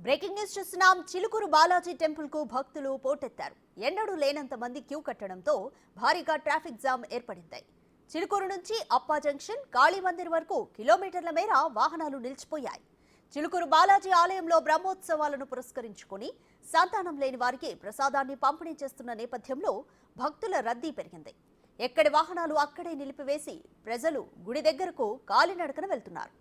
Breaking news చూస్తున్నాం. Chilukuru Balaji temple కు భక్తులు పోటెత్తారు. ఎన్నడూ లేనంత మంది క్యూ కట్టడంతో భారీగా ట్రాఫిక్ జామ్ ఏర్పడింది. చిలుకూరు నుంచి అప్పా జంక్షన్, కాళీ మందిర్ వరకు కిలోమీటర్ల మేర వాహనాలు నిలిచిపోయాయి. చిలుకూరు బాలాజీ ఆలయంలో బ్రహ్మోత్సవాలను పురస్కరించుకుని సంతానం లేని వారికి ప్రసాదాన్ని పంపిణీ చేస్తున్న నేపథ్యంలో భక్తుల రద్దీ పెరిగింది. ఎక్కడి వాహనాలు అక్కడే నిలిపివేసి ప్రజలు గుడి దగ్గరకు కాలినడకన వెళ్తున్నారు.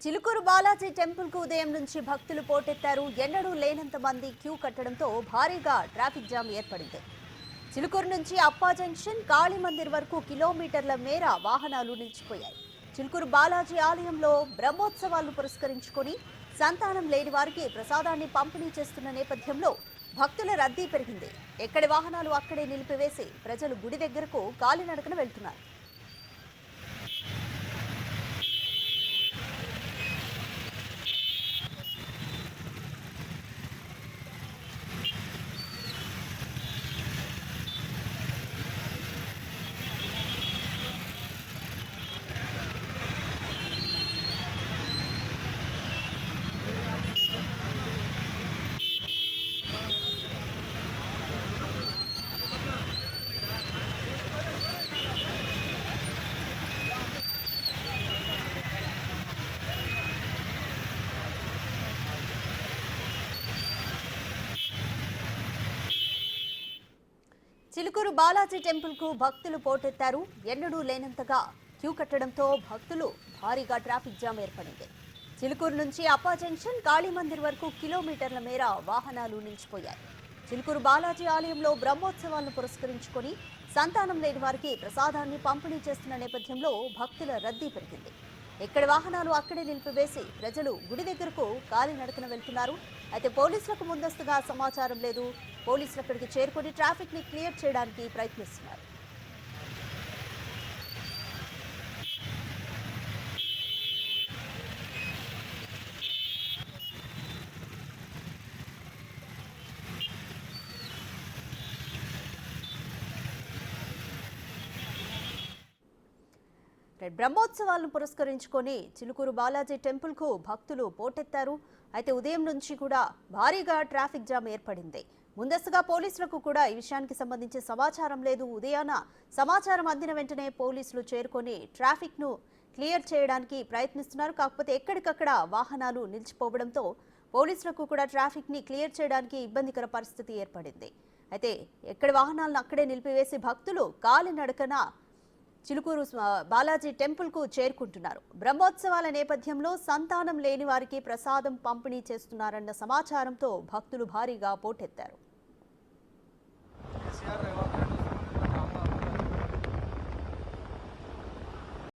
చిలుకూరు బాలాజీ టెంపుల్ కు ఉదయం నుంచి భక్తులు పోటెత్తారు. ఎన్నడూ లేనంత మంది క్యూ కట్టడంతో భారీగా ట్రాఫిక్ జామ్ ఏర్పడింది. చిలుకూరు నుంచి అప్పా జంక్షన్, కాళీ మందిర్ వరకు కిలోమీటర్ల మేర వాహనాలు నిలిచిపోయాయి. చిలుకూరు బాలాజీ ఆలయంలో బ్రహ్మోత్సవాలను పురస్కరించుకొని సంతానం లేని వారికి ప్రసాదాన్ని పంపిణీ చేస్తున్న నేపథ్యంలో భక్తుల రద్దీ పెరిగింది. ఎక్కడి వాహనాలు అక్కడే నిలిపివేసి ప్రజలు గుడి దగ్గరకు కాలినడకన వెళ్తున్నారు. చిలుకూరు బాలాజీ టెంపుల్ కు భక్తులు పోటెత్తారు. ఎన్నడూ లేనంతగా క్యూ కట్టడంతో భక్తులు భారీగా ట్రాఫిక్ జామ్ ఏర్పడింది. చిలుకూరు నుంచి అప్పా జంక్షన్, కాళీ మందిర్ వరకు కిలోమీటర్ల మేర వాహనాలు నిలిచిపోయాయి. చిలుకూరు బాలాజీ ఆలయంలో బ్రహ్మోత్సవాలను పురస్కరించుకొని సంతానం లేని వారికి ప్రసాదాన్ని పంపిణీ చేస్తున్న నేపథ్యంలో భక్తుల రద్దీ పెరిగింది. ఎక్కడి వాహనాలు అక్కడే నిలిపివేసి ప్రజలు గుడి దగ్గరకు కాలినడకన వెళ్తున్నారు. అయితే పోలీసులకు ముందస్తుగా సమాచారం లేదు. పోలీసులు అక్కడికి చేరుకొని ట్రాఫిక్ ని క్లియర్ చేయడానికి ప్రయత్నిస్తున్నారు. బ్రహ్మోత్సవాలను పురస్కరించుకొని చిలుకూరు బాలాజీ టెంపుల్ కు భక్తులు పోటెత్తారు. అయితే ఉదయం నుంచి కూడా భారీగా ట్రాఫిక్ జామ్ ఏర్పడింది. ముందస్తుగా పోలీసులకు కూడా ఈ విషయానికి సంబంధించి సమాచారం లేదు. ఉదయాన సమాచారం అందిన వెంటనే పోలీసులు చేరుకొని ట్రాఫిక్ ను క్లియర్ చేయడానికి ప్రయత్నిస్తున్నారు. కాకపోతే ఎక్కడికక్కడ వాహనాలు నిలిచిపోవడంతో పోలీసులకు కూడా ట్రాఫిక్ ని క్లియర్ చేయడానికి ఇబ్బందికర పరిస్థితి ఏర్పడింది. అయితే ఎక్కడి వాహనాలను అక్కడే నిలిపివేసి భక్తులు కాలినడకన చిలుకూరు బాలాజీ టెంపుల్ కు చేరుకుంటున్నారు. బ్రహ్మోత్సవాల నేపథ్యంలో సంతానం లేని వారికి ప్రసాదం పంపిణీ చేస్తున్నారన్న సమాచారంతో భక్తులు భారీగా పోటెత్తారు.